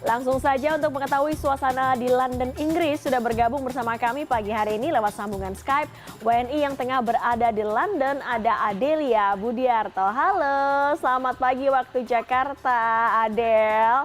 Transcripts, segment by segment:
Langsung saja untuk mengetahui suasana di London, Inggris, sudah bergabung bersama kami pagi hari ini lewat sambungan Skype. WNI yang tengah berada di London ada Adelia Budiarto. Halo, selamat pagi waktu Jakarta, Adel.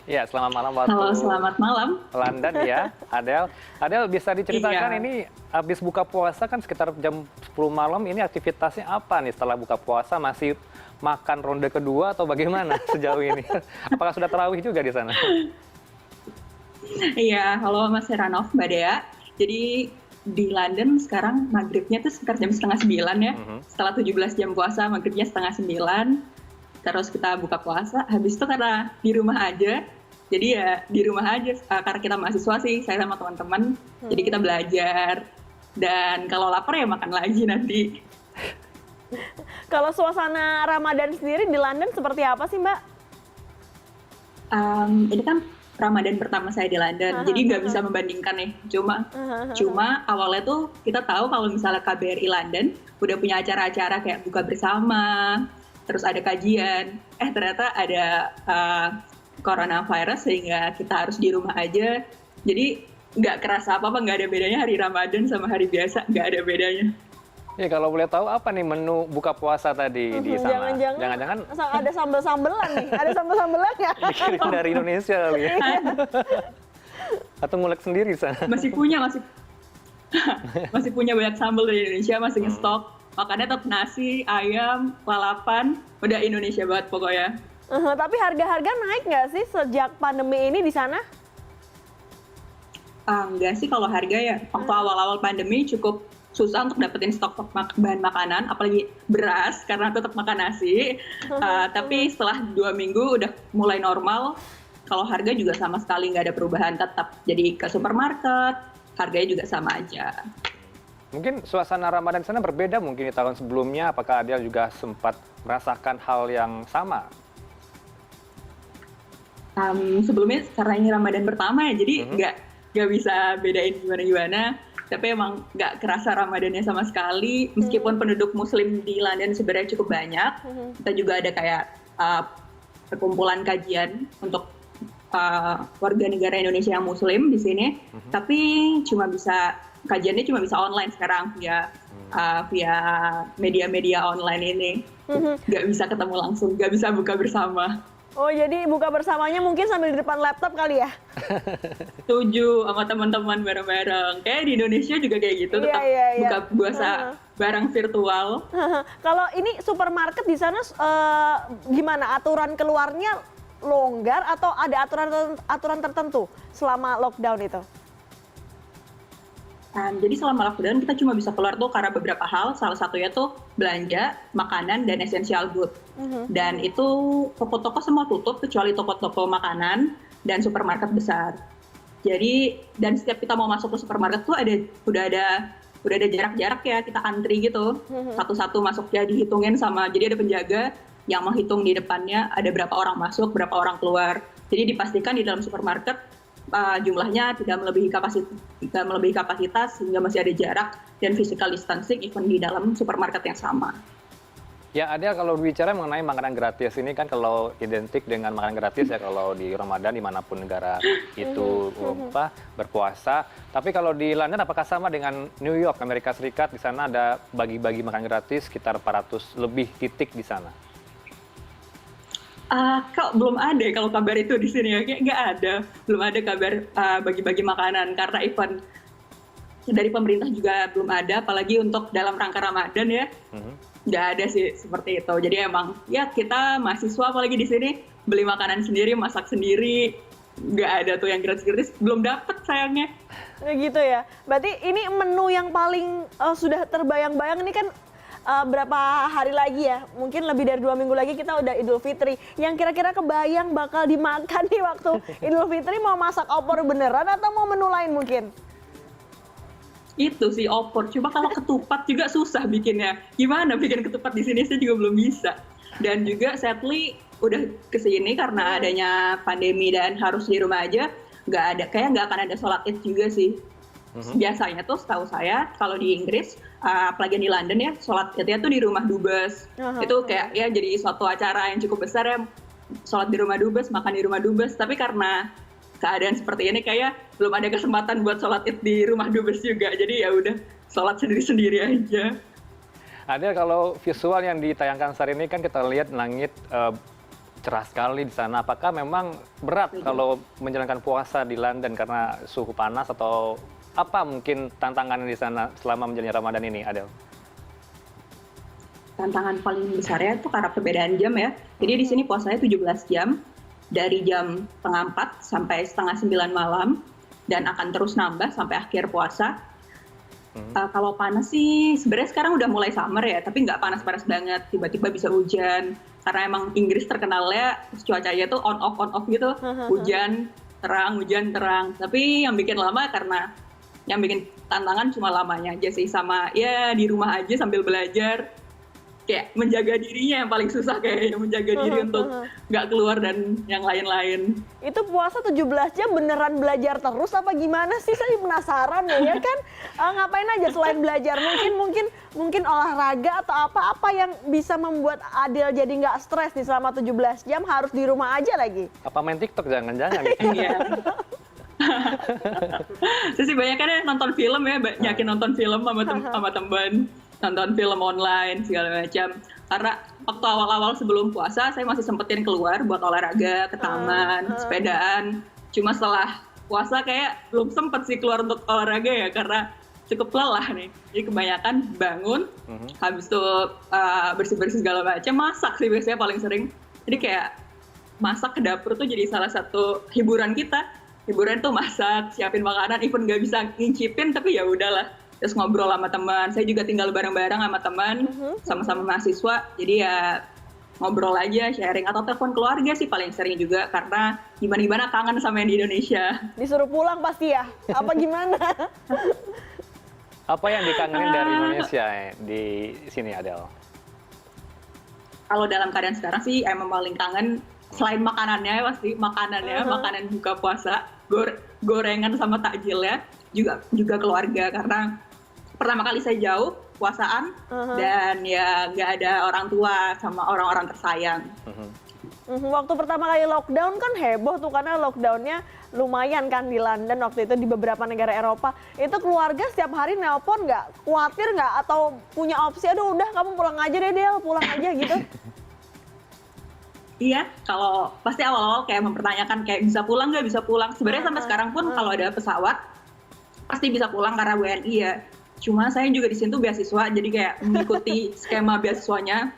Ya, selamat malam waktu Halo, selamat malam. London ya, Adel. Adel, bisa diceritakan Iya. ini habis buka puasa kan sekitar jam 10 malam, ini aktivitasnya apa nih setelah buka puasa? Masih makan ronde kedua atau bagaimana sejauh ini? Apakah sudah tarawih juga di sana? Iya, halo Mas Heranov, Mbak Dea. Jadi di London sekarang maghribnya tuh sekitar jam setengah 9 ya. Setelah 17 jam puasa, maghribnya setengah 9. Terus kita buka puasa, habis itu karena di rumah aja. Jadi ya di rumah aja, karena kita mahasiswa sih, saya sama teman-teman. Jadi kita belajar. Dan kalau lapar ya makan lagi nanti. Kalau suasana Ramadan sendiri di London seperti apa sih, Mbak? Ini kan Ramadan pertama saya di London, jadi nggak bisa membandingkan nih. Cuma awalnya tuh kita tahu kalau misalnya KBRI London udah punya acara-acara kayak buka bersama, terus ada kajian. Ternyata ada coronavirus sehingga kita harus di rumah aja. Jadi nggak kerasa apa-apa, nggak ada bedanya hari Ramadan sama hari biasa, nggak ada bedanya. Ya, kalau boleh tahu apa nih menu buka puasa tadi di sana? Jangan-jangan ada sambel-sambelan nih, ada sambel-sambelan ya? Dikirim dari Indonesia kali ya? Atau ngulek sendiri sana? Masih punya banyak sambal dari Indonesia, masih ngestok. Makannya tetap nasi, ayam, lalapan, udah Indonesia banget pokoknya. Tapi harga-harga naik nggak sih sejak pandemi ini di sana? Enggak sih kalau harga ya. Waktu awal-awal pandemi cukup susah untuk dapetin stok bahan makanan, apalagi beras karena tetap makan nasi. Tapi setelah 2 minggu udah mulai normal. Kalau harga juga sama sekali nggak ada perubahan, tetap. Jadi ke supermarket, harganya juga sama aja. Mungkin suasana Ramadan di sana berbeda mungkin di tahun sebelumnya. Apakah Adel juga sempat merasakan hal yang sama? Sebelumnya karena ini Ramadan pertama ya, jadi nggak bisa bedain gimana-gimana. Tapi emang nggak kerasa Ramadannya sama sekali. Meskipun penduduk Muslim di London sebenarnya cukup banyak, kita juga ada kayak perkumpulan kajian untuk warga negara Indonesia yang Muslim di sini. Tapi kajiannya cuma bisa online sekarang via media-media online ini. Nggak bisa ketemu langsung, nggak bisa buka bersama. Oh, jadi buka bersamanya mungkin sambil di depan laptop kali ya? Setuju sama teman-teman bareng-bareng. Kayak di Indonesia juga kayak gitu, tetap buka puasa barang virtual. Kalau ini supermarket di sana gimana? Aturan keluarnya longgar atau ada aturan tertentu selama lockdown itu? Jadi selama lockdown kita cuma bisa keluar tuh karena beberapa hal, salah satunya tuh belanja, makanan, dan essential good. Dan itu toko-toko semua tutup kecuali toko-toko makanan dan supermarket besar. Jadi, dan setiap kita mau masuk ke supermarket tuh udah ada jarak-jarak ya, kita antri gitu. Satu-satu masuk ya dihitungin jadi ada penjaga yang menghitung di depannya ada berapa orang masuk, berapa orang keluar. Jadi dipastikan di dalam supermarket jumlahnya tidak melebihi kapasitas sehingga masih ada jarak dan physical distancing even di dalam supermarket yang sama. Ya, Adel, kalau bicara mengenai makanan gratis ini kan kalau identik dengan makanan gratis ya kalau di Ramadan dimanapun negara itu berpuasa. Tapi kalau di London apakah sama dengan New York, Amerika Serikat? Di sana ada bagi-bagi makanan gratis sekitar 400 lebih titik di sana. Kok belum ada kalau kabar itu di sini ya, nggak ada, belum ada kabar bagi-bagi makanan karena event dari pemerintah juga belum ada, apalagi untuk dalam rangka Ramadan ya, nggak ada sih seperti itu. Jadi emang ya kita mahasiswa apalagi di sini beli makanan sendiri, masak sendiri, nggak ada tuh yang gratis-gratis, belum dapet sayangnya. Gitu ya, berarti ini menu yang paling sudah terbayang-bayang ini kan berapa hari lagi ya, mungkin lebih dari 2 minggu lagi kita udah Idul Fitri. Yang kira-kira kebayang bakal dimakan nih waktu Idul Fitri, mau masak opor beneran atau mau menu lain mungkin? Itu sih opor, cuma kalau ketupat juga susah bikinnya. Gimana bikin ketupat di sini saya juga belum bisa. Dan juga sadly udah kesini karena adanya pandemi dan harus di rumah aja, nggak akan ada sholat Id juga sih. Biasanya tuh setahu saya kalau di Inggris, apalagi di London ya, sholat Idnya tuh di rumah dubes. Itu kayak ya jadi suatu acara yang cukup besar ya, sholat di rumah dubes, makan di rumah dubes. Tapi karena keadaan seperti ini kayak belum ada kesempatan buat sholat id di rumah dubes juga. Jadi ya udah sholat sendiri-sendiri aja. Adel, kalau visual yang ditayangkan saat ini kan kita lihat langit cerah sekali di sana. Apakah memang berat kalau menjalankan puasa di London karena suhu panas atau apa mungkin tantangan di sana selama menjalani Ramadan ini, Adel? Tantangan paling besarnya itu karena perbedaan jam ya. Jadi di sini puasanya 17 jam, dari jam setengah 4 sampai setengah 9 malam, dan akan terus nambah sampai akhir puasa. Kalau panas sih, sebenarnya sekarang udah mulai summer ya, tapi nggak panas-panas banget, tiba-tiba bisa hujan. Karena emang Inggris terkenalnya cuacanya tuh on-off gitu, hujan, terang. Tapi yang bikin lama karena yang bikin tantangan cuma lamanya aja sih, sama ya di rumah aja sambil belajar. Kayak menjaga dirinya yang paling susah, kayak menjaga diri untuk nggak keluar dan yang lain-lain. Itu puasa 17 jam beneran belajar terus apa gimana sih? Saya penasaran ya kan. Ngapain aja selain belajar? Mungkin olahraga atau apa yang bisa membuat Adel jadi nggak stres di selama 17 jam harus di rumah aja lagi? Apa main TikTok jangan-jangan gitu? Iya. Saya sih banyak kan nonton film ya, banyakin nonton film sama teman, nonton film online segala macam. Karena waktu awal-awal sebelum puasa saya masih sempetin keluar buat olahraga ke taman, sepedaan. Cuma setelah puasa kayak belum sempet sih keluar untuk olahraga ya, karena cukup lelah nih. Jadi kebanyakan bangun, habis itu bersih-bersih segala macam, masak sih biasanya paling sering. Jadi kayak masak ke dapur tuh jadi salah satu hiburan kita. Hiburan tuh masak, siapin makanan, even nggak bisa ngincipin, tapi ya udahlah. Terus ngobrol sama teman. Saya juga tinggal bareng-bareng sama teman, sama-sama mahasiswa. Jadi ya ngobrol aja, sharing, atau telepon keluarga sih paling sering juga, karena gimana-gimana kangen sama yang di Indonesia. Disuruh pulang pasti ya? Apa gimana? Apa yang dikangenin dari Indonesia di sini, Adel? Kalau dalam keadaan sekarang sih emang paling kangen, selain makanannya pasti makanan buka puasa, gorengan sama takjil ya, juga keluarga, karena pertama kali saya jauh puasaan dan ya nggak ada orang tua sama orang-orang tersayang. Waktu pertama kali lockdown kan heboh tuh, karena lockdownnya lumayan kan di London waktu itu, di beberapa negara Eropa. Itu keluarga setiap hari nelpon nggak? Khawatir nggak? Atau punya opsi, aduh udah kamu pulang aja deh Del, pulang aja gitu? Iya, kalau pasti awal-awal kayak mempertanyakan kayak bisa pulang nggak, bisa pulang. Sebenarnya sampai sekarang pun kalau ada pesawat pasti bisa pulang karena WNI ya. Cuma saya juga di sini tuh beasiswa, jadi kayak mengikuti skema beasiswanya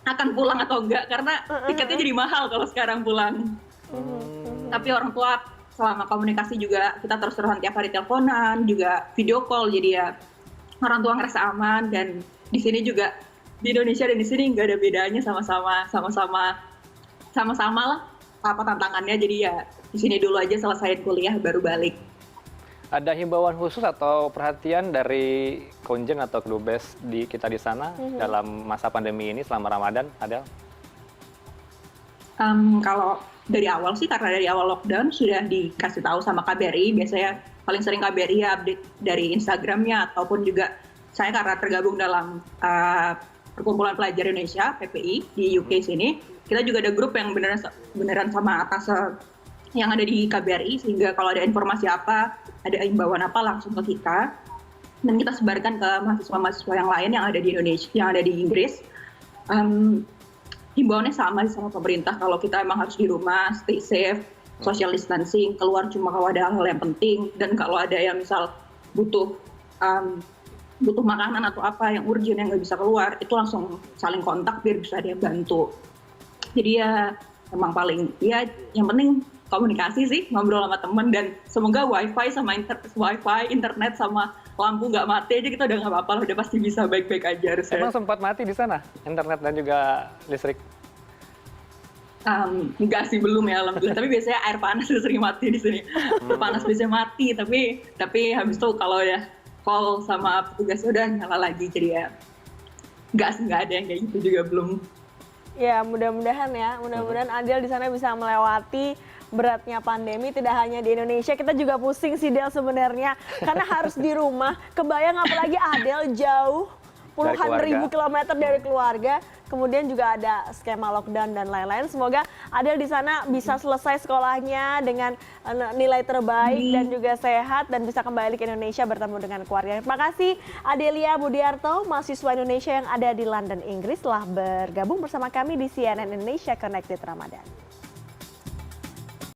akan pulang atau enggak, karena tiketnya jadi mahal kalau sekarang pulang. Tapi orang tua selama komunikasi juga kita terus-terusan tiap hari teleponan, juga video call, jadi ya orang tua ngerasa aman. Dan di sini juga, di Indonesia dan di sini nggak ada bedanya, sama-sama lah apa tantangannya. Jadi ya di sini dulu aja selesaiin kuliah baru balik. Ada himbauan khusus atau perhatian dari Konjen atau Kedubes kita di sana dalam masa pandemi ini selama Ramadan, Adel? Kalau dari awal sih, karena dari awal lockdown sudah dikasih tahu sama KBRI, biasanya paling sering KBRI ya update dari Instagramnya, ataupun juga saya karena tergabung dalam Perkumpulan Pelajar Indonesia (PPI) di UK sini, kita juga ada grup yang beneran sama atas yang ada di KBRI, sehingga kalau ada informasi apa, ada imbauan apa langsung ke kita, dan kita sebarkan ke mahasiswa-mahasiswa yang lain yang ada di Indonesia, yang ada di Inggris. Himbauannya sama pemerintah, kalau kita emang harus di rumah, stay safe, social distancing, keluar cuma kalau ada hal yang penting, dan kalau ada yang misal butuh makanan atau apa yang urgent yang nggak bisa keluar, itu langsung saling kontak biar bisa dia bantu. Jadi ya emang paling ya yang penting komunikasi sih, ngobrol sama temen, dan semoga wifi internet sama lampu nggak mati aja, kita udah nggak apa-apa, udah pasti bisa baik-baik aja harusnya. Emang sempat mati di sana internet dan juga listrik? Enggak sih, belum ya alhamdulillah. Tapi biasanya air panas sering mati di sini. Air panas biasanya mati, tapi habis itu kalau ya call sama petugas udah nyala lagi, jadi ya nggak ada yang kayak gitu juga belum. Ya mudah-mudahan Adel di sana bisa melewati beratnya pandemi. Tidak hanya di Indonesia, kita juga pusing sih Del sebenarnya, karena harus di rumah. Kebayang apalagi Adel jauh puluhan keluarga. ribu kilometer dari keluarga, kemudian juga ada skema lockdown dan lain-lain. Semoga Adel di sana bisa selesai sekolahnya dengan nilai terbaik dan juga sehat dan bisa kembali ke Indonesia bertemu dengan keluarga. Terima kasih Adelia Budiarto, mahasiswa Indonesia yang ada di London, Inggris, telah bergabung bersama kami di CNN Indonesia Connected Ramadan.